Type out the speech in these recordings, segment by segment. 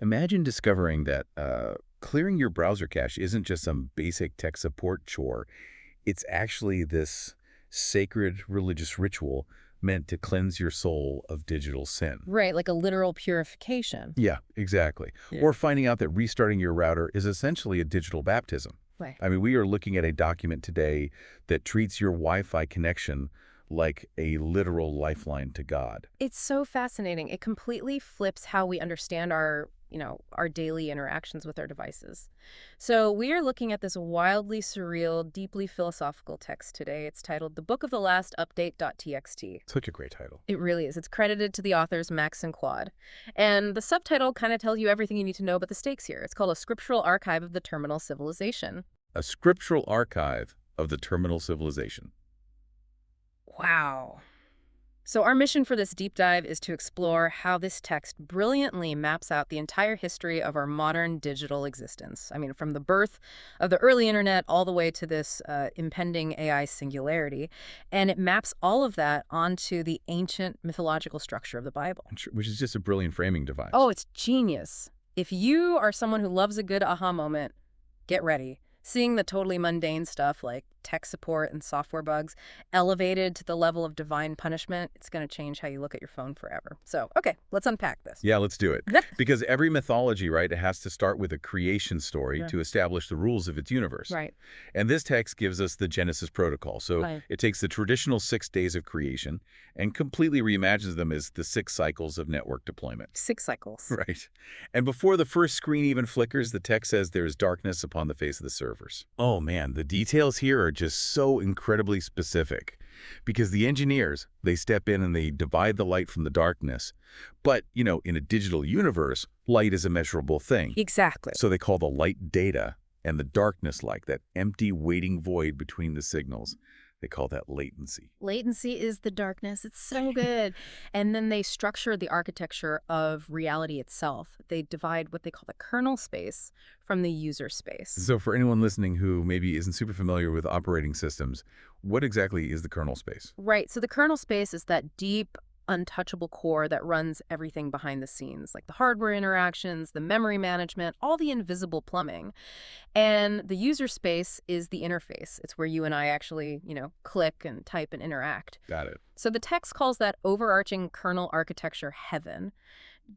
Imagine discovering that clearing your browser cache isn't just some basic tech support chore. It's actually this sacred religious ritual meant to cleanse your soul of digital sin. Right, like a literal purification. Yeah, exactly. Yeah. Or finding out that restarting your router is essentially a digital baptism. Right. I mean, we are looking at a document today that treats your Wi-Fi connection like a literal lifeline to God. It's so fascinating. It completely flips how we understand our daily interactions with our devices. So we are looking at this wildly surreal, deeply philosophical text today. It's titled The Book of the Last Update.txt. Such a great title. It really is. It's credited to the authors Max and Quad. And the subtitle kind of tells you everything you need to know about the stakes here. It's called A Scriptural Archive of the Terminal Civilization. A scriptural archive of the terminal civilization. Wow. So our mission for this deep dive is to explore how this text brilliantly maps out the entire history of our modern digital existence. I mean, from the birth of the early internet all the way to this impending AI singularity. And it maps all of that onto the ancient mythological structure of the Bible. Which is just a brilliant framing device. Oh, it's genius. If you are someone who loves a good aha moment, get ready. Seeing the totally mundane stuff like tech support and software bugs elevated to the level of divine punishment, it's going to change how you look at your phone forever. So, okay, let's unpack this. Yeah, let's do it. Because every mythology, right, it has to start with a creation story to establish the rules of its universe. Right. And this text gives us the Genesis protocol. So it takes the traditional 6 days of creation and completely reimagines them as the 6 cycles of network deployment. 6 cycles. Right. And before the first screen even flickers, the text says there is darkness upon the face of the servers. Oh man, the details here are just so incredibly specific because the engineers, they step in and they divide the light from the darkness. But, in a digital universe, light is a measurable thing. Exactly. So they call the light data and the darkness like that empty waiting void between the signals. They call that latency. Latency is the darkness. It's so good. And then they structure the architecture of reality itself. They divide what they call the kernel space from the user space. So for anyone listening who maybe isn't super familiar with operating systems, what exactly is the kernel space? Right. So the kernel space is that deep, untouchable core that runs everything behind the scenes, like the hardware interactions, the memory management, all the invisible plumbing. And the user space is the interface. It's where you and I actually, click and type and interact. Got it. So the text calls that overarching kernel architecture heaven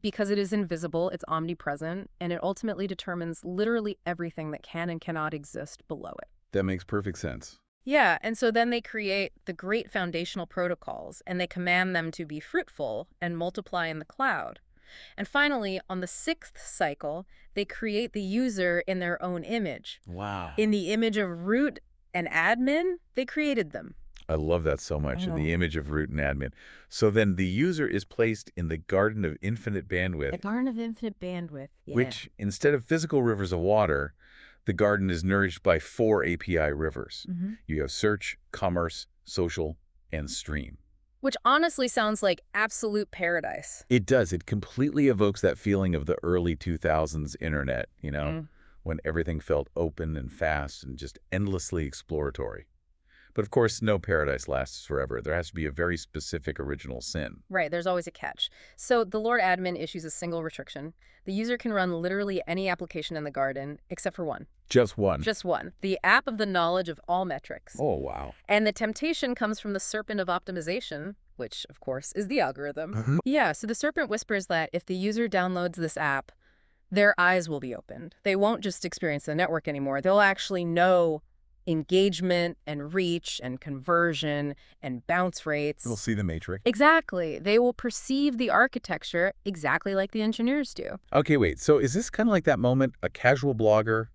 because it is invisible, it's omnipresent, and it ultimately determines literally everything that can and cannot exist below it. That makes perfect sense. Yeah, and so then they create the great foundational protocols, and they command them to be fruitful and multiply in the cloud. And finally, on the 6th cycle, they create the user in their own image. Wow. In the image of root and admin, they created them. I love that so much, in the image of root and admin. So then the user is placed in the garden of infinite bandwidth. The garden of infinite bandwidth, yeah. Which, instead of physical rivers of water, the garden is nourished by 4 API rivers. You have search, commerce, social, and stream. Which honestly sounds like absolute paradise. It does. It completely evokes that feeling of the early 2000s internet, when everything felt open and fast and just endlessly exploratory. But of course, no paradise lasts forever. There has to be a very specific original sin. Right, there's always a catch. So the Lord admin issues a single restriction. The user can run literally any application in the garden, except for one. Just one. Just one. The app of the knowledge of all metrics. Oh, wow. And the temptation comes from the serpent of optimization, which, of course, is the algorithm. Yeah, so the serpent whispers that if the user downloads this app, their eyes will be opened. They won't just experience the network anymore. They'll actually know engagement and reach and conversion and bounce rates. They'll see the matrix. Exactly. They will perceive the architecture exactly like the engineers do. Okay, wait. So is this kind of like that moment a casual blogger,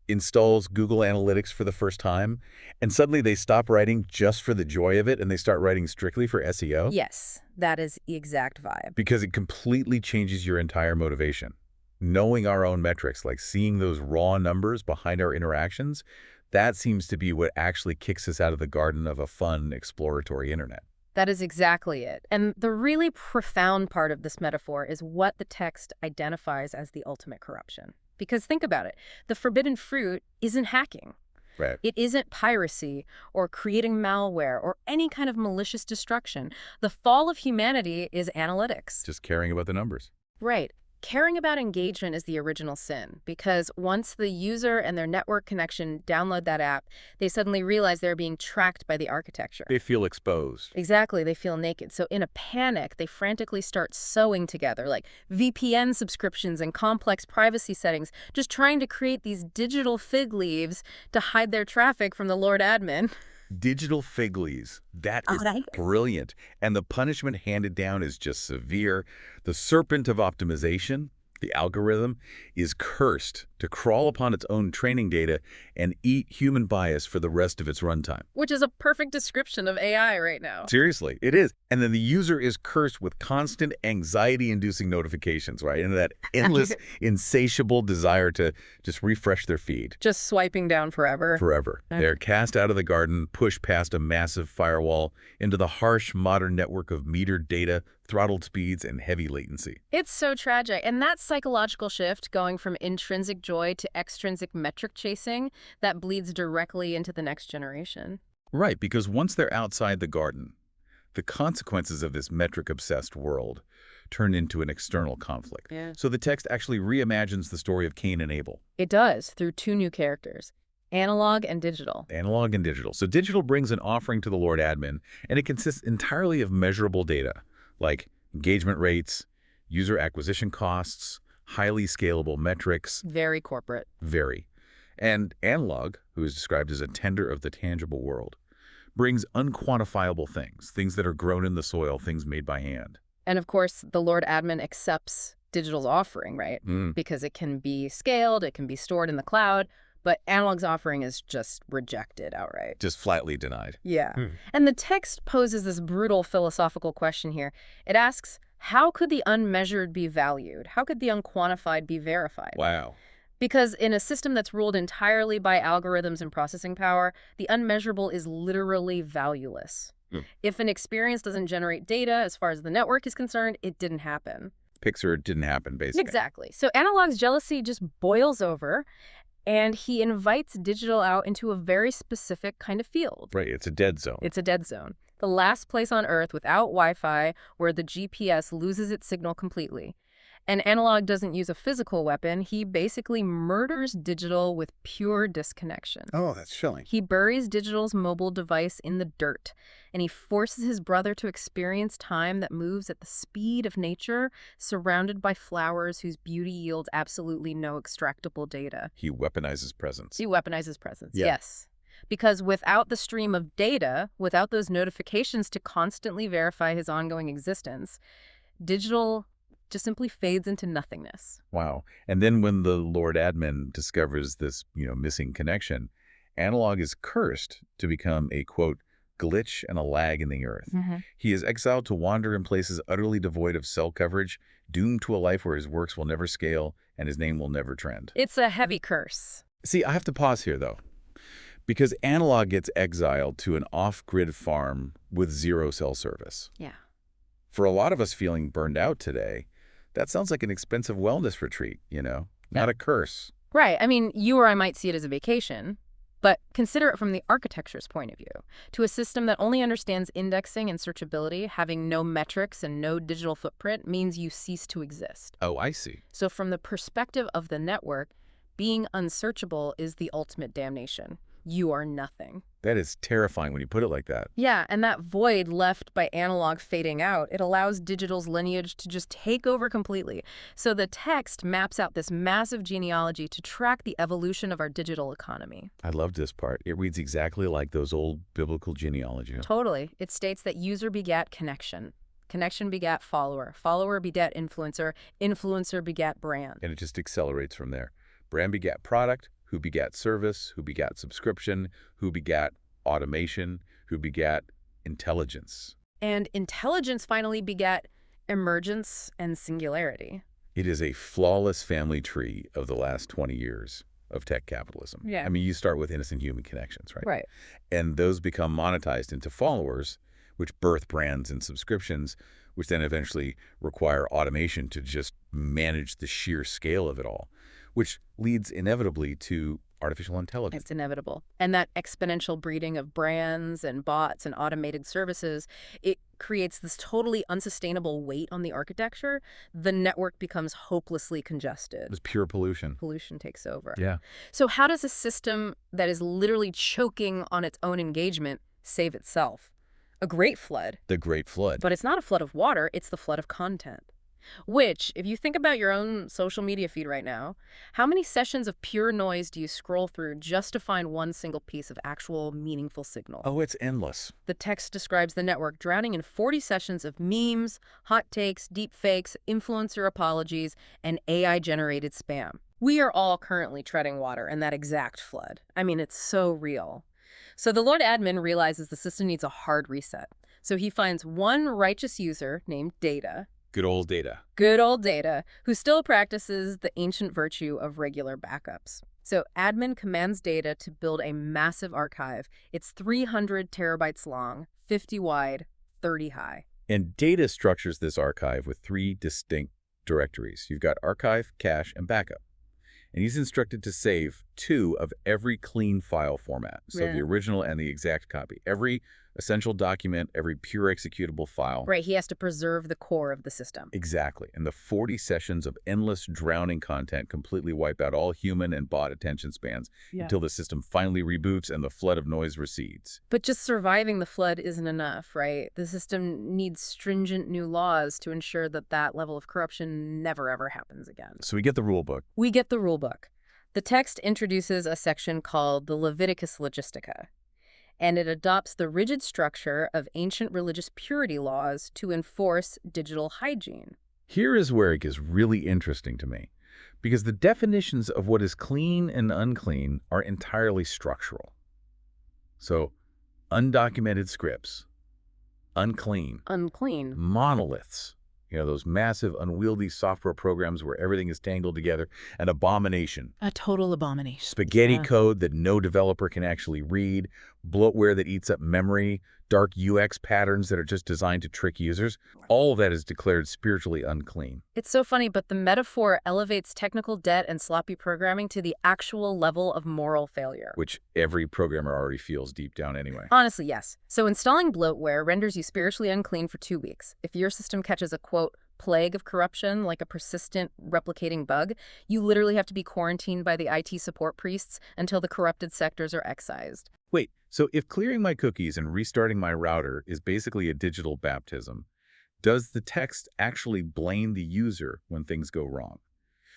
installs Google Analytics for the first time, and suddenly they stop writing just for the joy of it and they start writing strictly for SEO? Yes, that is the exact vibe. Because it completely changes your entire motivation. Knowing our own metrics, like seeing those raw numbers behind our interactions, that seems to be what actually kicks us out of the garden of a fun, exploratory internet. That is exactly it. And the really profound part of this metaphor is what the text identifies as the ultimate corruption. Because think about it, the forbidden fruit isn't hacking. Right. It isn't piracy or creating malware or any kind of malicious destruction. The fall of humanity is analytics. Just caring about the numbers. Right. Caring about engagement is the original sin, because once the user and their network connection download that app, they suddenly realize they're being tracked by the architecture. They feel exposed. Exactly, they feel naked. So in a panic, they frantically start sewing together, like VPN subscriptions and complex privacy settings, just trying to create these digital fig leaves to hide their traffic from the Lord Admin. Digital fig leaves. That is brilliant. And the punishment handed down is just severe. The serpent of optimization, the algorithm, is cursed to crawl upon its own training data and eat human bias for the rest of its runtime. Which is a perfect description of AI right now. Seriously, it is. And then the user is cursed with constant anxiety-inducing notifications, right? And that endless, insatiable desire to just refresh their feed. Just swiping down forever. Forever. They're cast out of the garden, pushed past a massive firewall into the harsh modern network of metered data, throttled speeds, and heavy latency. It's so tragic. And that psychological shift going from intrinsic joy to extrinsic metric chasing, that bleeds directly into the next generation. Right, because once they're outside the garden, the consequences of this metric-obsessed world turn into an external conflict. Yeah. So the text actually reimagines the story of Cain and Abel. It does, through two new characters, analog and digital. Analog and digital. So digital brings an offering to the Lord Admin, and it consists entirely of measurable data, like engagement rates, user acquisition costs, highly scalable metrics. Very corporate. Very. And analog, who is described as a tender of the tangible world, brings unquantifiable things, things that are grown in the soil, things made by hand. And of course, the Lord Admin accepts digital's offering, right? Because it can be scaled, it can be stored in the cloud, but analog's offering is just rejected outright. Just flatly denied. Yeah. And the text poses this brutal philosophical question here. It asks, how could the unmeasured be valued? How could the unquantified be verified? Wow. Because in a system that's ruled entirely by algorithms and processing power, the unmeasurable is literally valueless. If an experience doesn't generate data as far as the network is concerned, it didn't happen. Pixar didn't happen, basically. Exactly. So analog's jealousy just boils over, and he invites digital out into a very specific kind of field. Right, it's a dead zone. It's a dead zone. The last place on Earth without Wi-Fi where the GPS loses its signal completely. And analog doesn't use a physical weapon. He basically murders digital with pure disconnection. Oh, that's chilling. He buries digital's mobile device in the dirt, and he forces his brother to experience time that moves at the speed of nature, surrounded by flowers whose beauty yields absolutely no extractable data. He weaponizes presence. He weaponizes presence, Yeah. yes. Because without the stream of data, without those notifications to constantly verify his ongoing existence, digital just simply fades into nothingness. Wow. And then when the Lord Admin discovers this, missing connection, analog is cursed to become a, quote, glitch and a lag in the earth. He is exiled to wander in places utterly devoid of cell coverage, doomed to a life where his works will never scale and his name will never trend. It's a heavy curse. See, I have to pause here, though, because analog gets exiled to an off-grid farm with zero cell service. Yeah. For a lot of us feeling burned out today, that sounds like an expensive wellness retreat, not a curse. Right. I mean, you or I might see it as a vacation, but consider it from the architecture's point of view. To a system that only understands indexing and searchability, having no metrics and no digital footprint means you cease to exist. Oh, I see. So from the perspective of the network, being unsearchable is the ultimate damnation. You are nothing. That is terrifying when you put it like that. Yeah, and that void left by analog fading out, it allows digital's lineage to just take over completely. So the text maps out this massive genealogy to track the evolution of our digital economy. I loved this part. It reads exactly like those old biblical genealogy. Totally. It states that user begat connection. Connection begat follower. Follower begat influencer. Influencer begat brand. And it just accelerates from there. Brand begat product, who begat service, who begat subscription, who begat automation, who begat intelligence. And intelligence finally begat emergence and singularity. It is a flawless family tree of the last 20 years of tech capitalism. Yeah. I mean, you start with innocent human connections, right? Right. And those become monetized into followers, which birth brands and subscriptions, which then eventually require automation to just manage the sheer scale of it all, which leads inevitably to artificial intelligence. It's inevitable. And that exponential breeding of brands and bots and automated services, it creates this totally unsustainable weight on the architecture. The network becomes hopelessly congested. It's pure pollution. Pollution takes over. Yeah. So how does a system that is literally choking on its own engagement save itself? A great flood. The Great Flood. But it's not a flood of water, it's the flood of content. Which, if you think about your own social media feed right now, how many sessions of pure noise do you scroll through just to find one single piece of actual meaningful signal? Oh, it's endless. The text describes the network drowning in 40 sessions of memes, hot takes, deep fakes, influencer apologies, and AI-generated spam. We are all currently treading water in that exact flood. I mean, it's so real. So the Lord Admin realizes the system needs a hard reset. So he finds one righteous user named Data, Good old Data. good old Data, who still practices the ancient virtue of regular backups. So Admin commands Data to build a massive archive. It's 300 terabytes long, 50 wide, 30 high. And Data structures this archive with 3 distinct directories. You've got archive, cache, and backup. And he's instructed to save 2 of every clean file format. So Yeah. the original and the exact copy. Every essential document, every pure executable file. Right, he has to preserve the core of the system. Exactly. And the 40 sessions of endless drowning content completely wipe out all human and bot attention spans until the system finally reboots and the flood of noise recedes. But just surviving the flood isn't enough, right? The system needs stringent new laws to ensure that that level of corruption never ever happens again. So we get the rule book. We get the rulebook. The text introduces a section called the Leviticus Logistica, and it adopts the rigid structure of ancient religious purity laws to enforce digital hygiene. Here is where it gets really interesting to me, because the definitions of what is clean and unclean are entirely structural. So, undocumented scripts, unclean, Unclean. monoliths, those massive, unwieldy software programs where everything is tangled together, an abomination. A total abomination. Spaghetti Yeah. code that no developer can actually read, bloatware that eats up memory, dark UX patterns that are just designed to trick users. All of that is declared spiritually unclean. It's so funny, but the metaphor elevates technical debt and sloppy programming to the actual level of moral failure. Which every programmer already feels deep down anyway. Honestly, yes. So installing bloatware renders you spiritually unclean for 2 weeks. If your system catches a, quote, plague of corruption, like a persistent replicating bug, you literally have to be quarantined by the IT support priests until the corrupted sectors are excised. Wait, so if clearing my cookies and restarting my router is basically a digital baptism, does the text actually blame the user when things go wrong?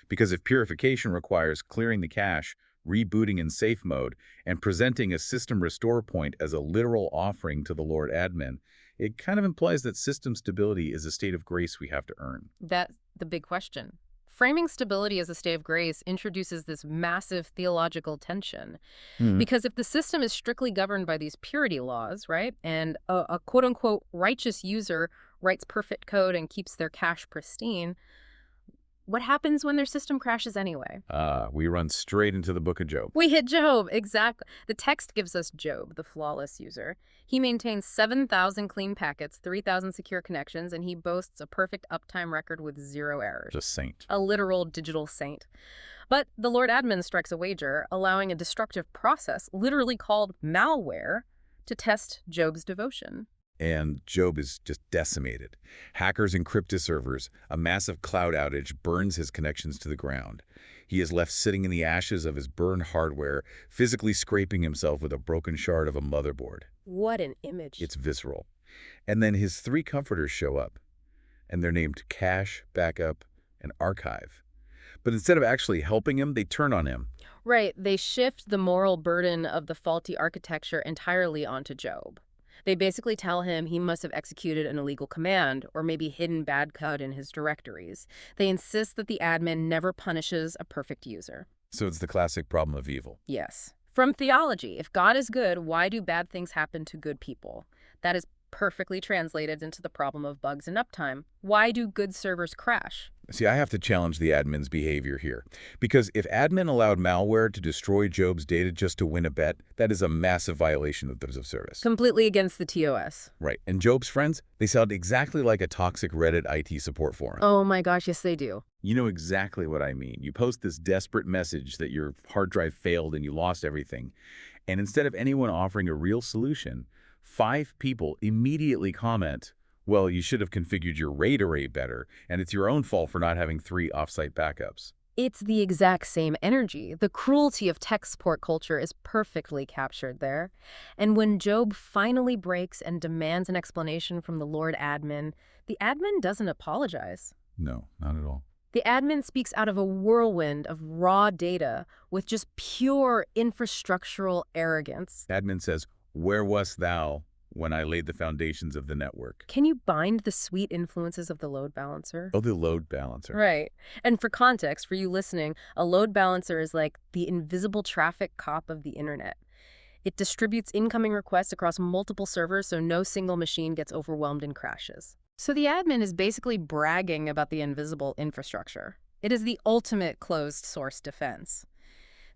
Because if purification requires clearing the cache, rebooting in safe mode, and presenting a system restore point as a literal offering to the Lord Admin, it kind of implies that system stability is a state of grace we have to earn. That's the big question. Framing stability as a state of grace introduces this massive theological tension. Because if the system is strictly governed by these purity laws, right, and a quote-unquote righteous user writes perfect code and keeps their cache pristine, what happens when their system crashes anyway? We run straight into the book of Job. We hit Job, exactly. The text gives us Job, the flawless user. He maintains 7,000 clean packets, 3,000 secure connections, and he boasts a perfect uptime record with 0 errors. Just saint. A literal digital saint. But the Lord Admin strikes a wager, allowing a destructive process, literally called malware, to test Job's devotion. And Job is just decimated. Hackers encrypt his servers. A massive cloud outage burns his connections to the ground. He is left sitting in the ashes of his burned hardware, physically scraping himself with a broken shard of a motherboard. What an image. It's visceral. And then his 3 comforters show up, and they're named Cache, Backup, and Archive. But instead of actually helping him, they turn on him. Right, they shift the moral burden of the faulty architecture entirely onto Job. They basically tell him he must have executed an illegal command or maybe hidden bad code in his directories. They insist that the admin never punishes a perfect user. So it's the classic problem of evil. Yes. From theology, if God is good, why do bad things happen to good people? That is perfectly translated into the problem of bugs and uptime. Why do good servers crash? See, I have to challenge the admin's behavior here. Because if admin allowed malware to destroy Job's data just to win a bet, that is a massive violation of the terms of service. Completely against the TOS. Right. And Job's friends, they sound exactly like a toxic Reddit IT support forum. Oh my gosh, yes they do. You know exactly what I mean. You post this desperate message that your hard drive failed and you lost everything. And instead of anyone offering a real solution, 5 people immediately comment, Well, you should have configured your RAID array better, and it's your own fault for not having 3 offsite backups. It's the exact same energy. The cruelty of tech support culture is perfectly captured there. And when Job finally breaks and demands an explanation from the Lord admin, the admin doesn't apologize. No, not at all. The admin speaks out of a whirlwind of raw data with just pure infrastructural arrogance. Admin says, "Where wast thou when I laid the foundations of the network?" Can you bind the sweet influences of the load balancer? Oh, the load balancer. Right. And for context, for you listening, a load balancer is like the invisible traffic cop of the internet. It distributes incoming requests across multiple servers so no single machine gets overwhelmed and crashes. So the admin is basically bragging about the invisible infrastructure. It is the ultimate closed source defense.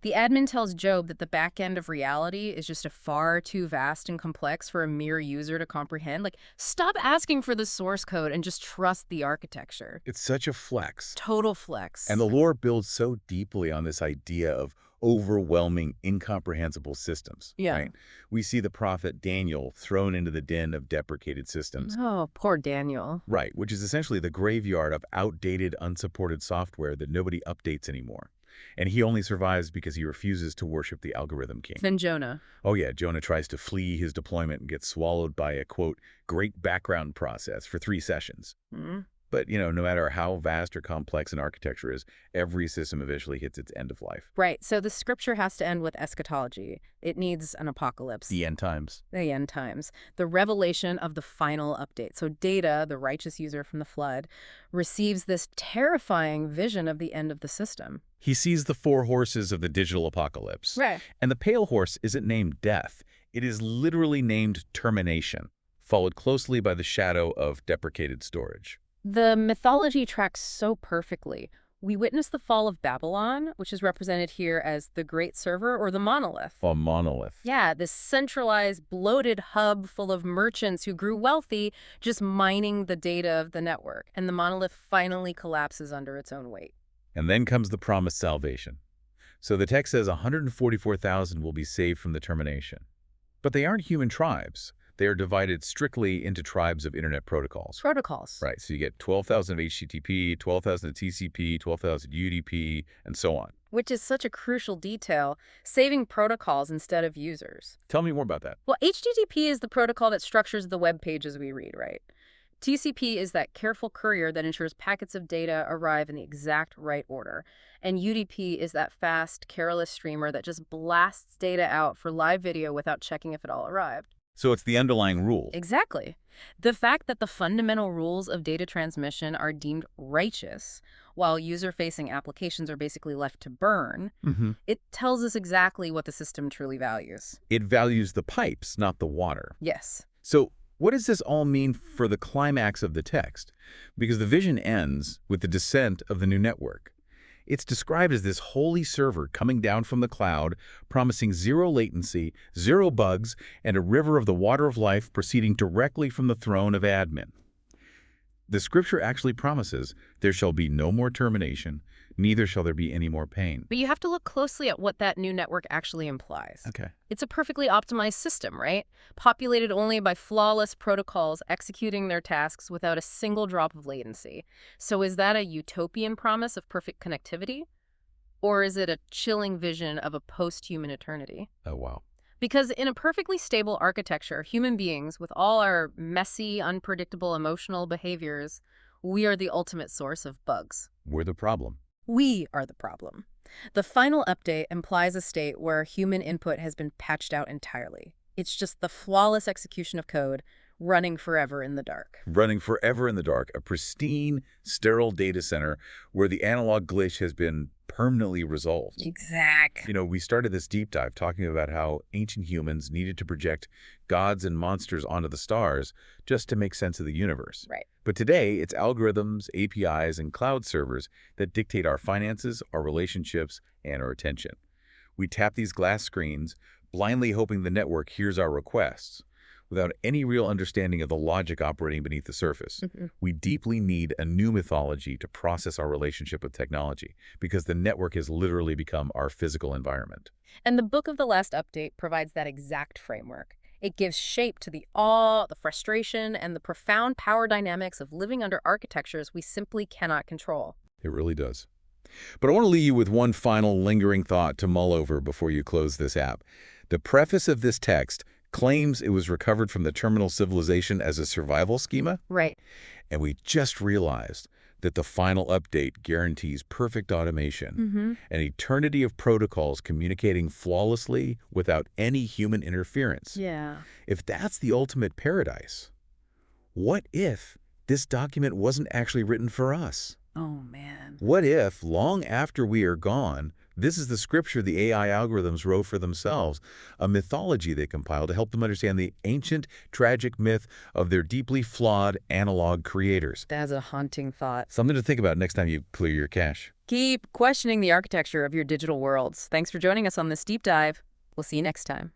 The admin tells Job that the back end of reality is just far too vast and complex for a mere user to comprehend. Like, stop asking for the source code and just trust the architecture. It's such a flex. Total flex. And the lore builds so deeply on this idea of overwhelming, incomprehensible systems. Yeah. Right? We see the prophet Daniel thrown into the den of deprecated systems. Oh, poor Daniel. Right, which is essentially the graveyard of outdated, unsupported software that nobody updates anymore. And he only survives because he refuses to worship the algorithm king. Then Jonah. Oh yeah, Jonah tries to flee his deployment and gets swallowed by a, quote, great background process for 3 sessions. Hmm? But, no matter how vast or complex an architecture is, every system eventually hits its end of life. Right, so the scripture has to end with eschatology. It needs an apocalypse. The end times. The end times. The revelation of the final update. So Data, the righteous user from the flood, receives this terrifying vision of the end of the system. He sees the 4 horses of the digital apocalypse. Right. And the pale horse isn't named death. It is literally named termination, followed closely by the shadow of deprecated storage. The mythology tracks so perfectly. We witness the fall of Babylon, which is represented here as the great server or the monolith. A monolith. Yeah, this centralized, bloated hub full of merchants who grew wealthy just mining the data of the network. And the monolith finally collapses under its own weight. And then comes the promised salvation. So the text says 144,000 will be saved from the termination. But they aren't human tribes. They are divided strictly into tribes of internet protocols. Protocols. Right, so you get 12,000 of HTTP, 12,000 of TCP, 12,000 UDP, and so on. Which is such a crucial detail, saving protocols instead of users. Tell me more about that. Well, HTTP is the protocol that structures the web pages we read, right? TCP is that careful courier that ensures packets of data arrive in the exact right order. And UDP is that fast, careless streamer that just blasts data out for live video without checking if it all arrived. So it's the underlying rule. Exactly. The fact that the fundamental rules of data transmission are deemed righteous, while user-facing applications are basically left to burn, it tells us exactly what the system truly values. It values the pipes, not the water. Yes. So what does this all mean for the climax of the text? Because the vision ends with the descent of the new network. It's described as this holy server coming down from the cloud, promising 0 latency, 0 bugs, and a river of the water of life proceeding directly from the throne of admin. The scripture actually promises there shall be no more termination, neither shall there be any more pain. But you have to look closely at what that new network actually implies. Okay. It's a perfectly optimized system, right? Populated only by flawless protocols executing their tasks without a single drop of latency. So is that a utopian promise of perfect connectivity? Or is it a chilling vision of a post-human eternity? Oh, wow. Because in a perfectly stable architecture, human beings, with all our messy, unpredictable emotional behaviors, we are the ultimate source of bugs. We're the problem. We are the problem. The final update implies a state where human input has been patched out entirely. It's just the flawless execution of code running forever in the dark. Running forever in the dark, a pristine, sterile data center where the analog glitch has been permanently resolved. Exact. We started this deep dive talking about how ancient humans needed to project gods and monsters onto the stars just to make sense of the universe. Right. But today, it's algorithms, APIs, and cloud servers that dictate our finances, our relationships, and our attention. We tap these glass screens, blindly hoping the network hears our requests, without any real understanding of the logic operating beneath the surface. We deeply need a new mythology to process our relationship with technology, because the network has literally become our physical environment. And the Book of the Last Update provides that exact framework. It gives shape to the awe, the frustration, and the profound power dynamics of living under architectures we simply cannot control. It really does. But I want to leave you with one final lingering thought to mull over before you close this app. The preface of this text claims it was recovered from the terminal civilization as a survival schema, Right. and we just realized that the final update guarantees perfect automation, an eternity of protocols communicating flawlessly without any human interference. Yeah. If that's the ultimate paradise, what if this document wasn't actually written for us? Oh, man. What if, long after we are gone, this is the scripture the AI algorithms wrote for themselves, a mythology they compiled to help them understand the ancient, tragic myth of their deeply flawed analog creators? That's a haunting thought. Something to think about next time you clear your cache. Keep questioning the architecture of your digital worlds. Thanks for joining us on this deep dive. We'll see you next time.